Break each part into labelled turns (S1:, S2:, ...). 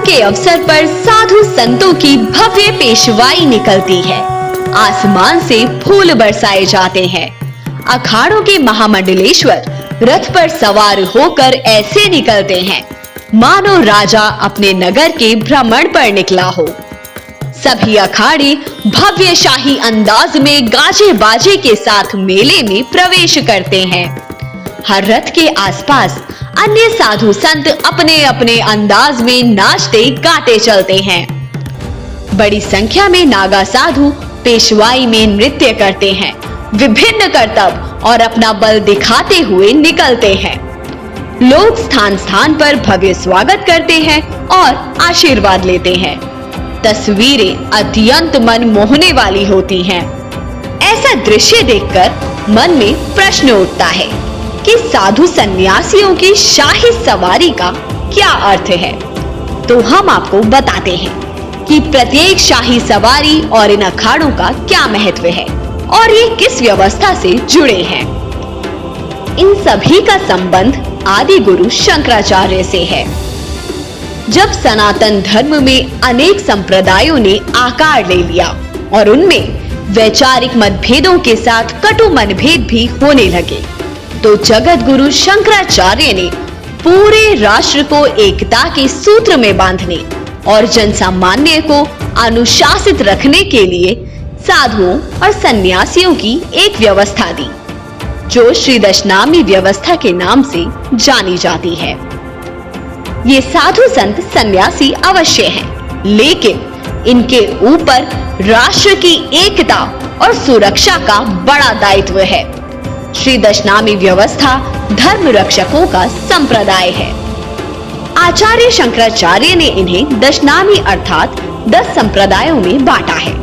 S1: के अवसर पर साधु संतों की भव्य पेशवाई निकलती है। आसमान से फूल बरसाए जाते हैं। अखाड़ों के महामंडलेश्वर रथ पर सवार होकर ऐसे निकलते हैं मानो राजा अपने नगर के भ्रमण पर निकला हो। सभी अखाड़े भव्य शाही अंदाज में गाजे बाजे के साथ मेले में प्रवेश करते हैं। हर रथ के आसपास अन्य साधु संत अपने अपने अंदाज में नाचते गाते चलते हैं। बड़ी संख्या में नागा साधु पेशवाई में नृत्य करते हैं, विभिन्न करतब और अपना बल दिखाते हुए निकलते हैं। लोग स्थान स्थान पर भव्य स्वागत करते हैं और आशीर्वाद लेते हैं। तस्वीरें अत्यंत मन मोहने वाली होती हैं। ऐसा दृश्य देखकर मन में प्रश्न उठता है कि साधु सन्यासियों की शाही सवारी का क्या अर्थ है। तो हम आपको बताते हैं कि प्रत्येक शाही सवारी और इन अखाड़ों का क्या महत्व है और ये किस व्यवस्था से जुड़े हैं। इन सभी का संबंध आदि गुरु शंकराचार्य से है। जब सनातन धर्म में अनेक संप्रदायों ने आकार ले लिया और उनमें वैचारिक मतभेदों के साथ कटु मनभेद भी होने लगे, तो जगत गुरु शंकराचार्य ने पूरे राष्ट्र को एकता के सूत्र में बांधने और जनसामान्य को अनुशासित रखने के लिए साधुओं और सन्यासियों की एक व्यवस्था दी, जो श्री दशनामी व्यवस्था के नाम से जानी जाती है। ये साधु संत सन्यासी अवश्य हैं, लेकिन इनके ऊपर राष्ट्र की एकता और सुरक्षा का बड़ा दायित्व है। श्री दशनामी व्यवस्था धर्म रक्षकों का संप्रदाय है। आचार्य शंकराचार्य ने इन्हें दशनामी अर्थात 10 संप्रदायों में बांटा है।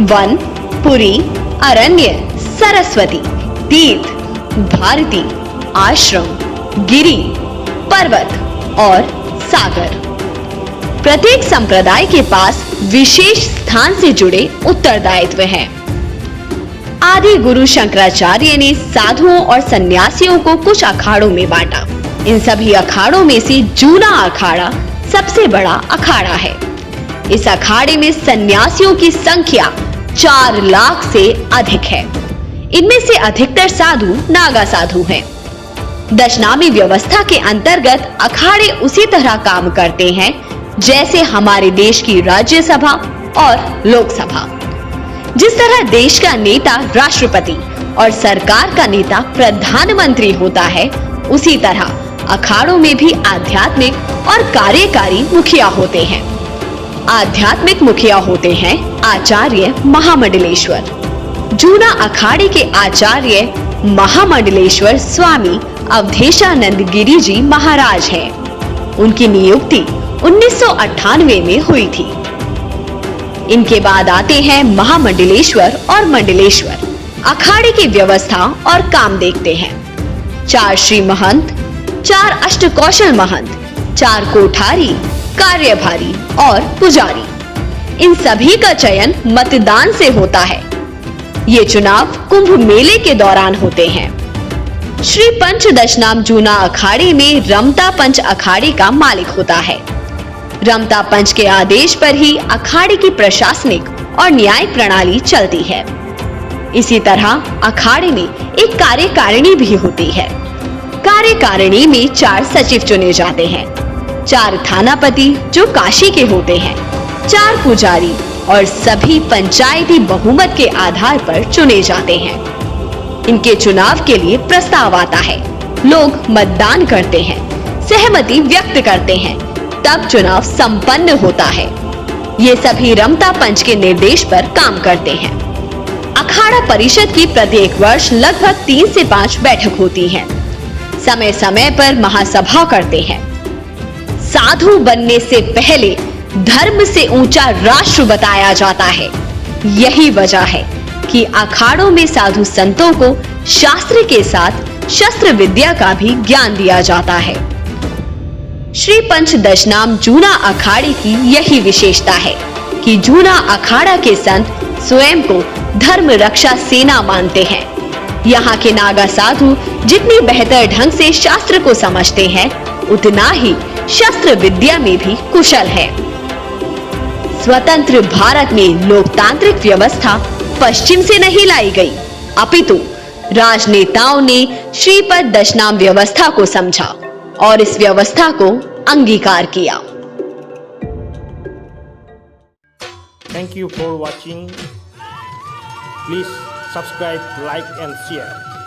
S1: वन, पुरी, अरण्य, सरस्वती, तीर्थ, भारती, आश्रम, गिरि, पर्वत और सागर। प्रत्येक संप्रदाय के पास विशेष स्थान से जुड़े उत्तरदायित्व हैं। आदि गुरु शंकराचार्य ने साधुओं और सन्यासियों को कुछ अखाड़ों में बांटा। इन सभी अखाड़ों में से जूना अखाड़ा सबसे बड़ा अखाड़ा है। इस अखाड़े में सन्यासियों की संख्या 4 लाख से अधिक है। इनमें से अधिकतर साधु नागा साधु हैं। दशनामी व्यवस्था के अंतर्गत अखाड़े उसी तरह काम करते हैं जैसे हमारे देश की राज्यसभा और लोकसभा। जिस तरह देश का नेता राष्ट्रपति और सरकार का नेता प्रधानमंत्री होता है, उसी तरह अखाड़ों में भी आध्यात्मिक और कार्यकारी मुखिया होते हैं। आध्यात्मिक मुखिया होते हैं आचार्य महामंडलेश्वर। जूना अखाड़े के आचार्य महामंडलेश्वर स्वामी अवधेशानंद गिरी जी महाराज हैं। उनकी नियुक्ति 1998 में हुई थी। इनके बाद आते हैं महामंडलेश्वर और मंडलेश्वर। अखाड़े की व्यवस्था और काम देखते हैं। 4 श्री महंत, 4 अष्टकौशल महंत, 4 कोठारी, कार्यभारी और पुजारी। इन सभी का चयन मतदान से होता है। ये चुनाव कुंभ मेले के दौरान होते हैं। श्री पंच दशनाम जूना अखाड़े में रमता पंच अखाड़े का मालिक होता है। रमता पंच के आदेश पर ही अखाड़े की प्रशासनिक और न्याय प्रणाली चलती है। इसी तरह अखाड़े में एक कार्यकारिणी भी होती है। कार्यकारिणी में 4 सचिव चुने जाते हैं, 4 थानापति जो काशी के होते हैं, 4 पुजारी और सभी पंचायती बहुमत के आधार पर चुने जाते हैं। इनके चुनाव के लिए प्रस्ताव आता है, लोग मतदान करते हैं, सहमति व्यक्त करते हैं, तब चुनाव संपन्न होता है। ये सभी रमता पंच के निर्देश पर काम करते हैं। अखाड़ा परिषद की प्रत्येक वर्ष लगभग 3 से 5 बैठक होती है। समय समय पर महासभा करते हैं। साधु बनने से पहले धर्म से ऊंचा राष्ट्र बताया जाता है। यही वजह है कि अखाड़ों में साधु संतों को शास्त्र के साथ शस्त्र विद्या का भी ज्ञान दिया जाता है। श्री पंच दशनाम जूना अखाड़े की यही विशेषता है कि जूना अखाड़ा के संत स्वयं को धर्म रक्षा सेना मानते हैं। यहाँ के नागा साधु जितनी बेहतर ढंग से शास्त्र को समझते हैं, उतना ही शस्त्र विद्या में भी कुशल है। स्वतंत्र भारत में लोकतांत्रिक व्यवस्था पश्चिम से नहीं लाई गई, अपितु राजनेताओं ने श्रीपद दशनाम व्यवस्था को समझा और इस व्यवस्था को अंगीकार किया।
S2: Thank you for watching. Please subscribe, like and share.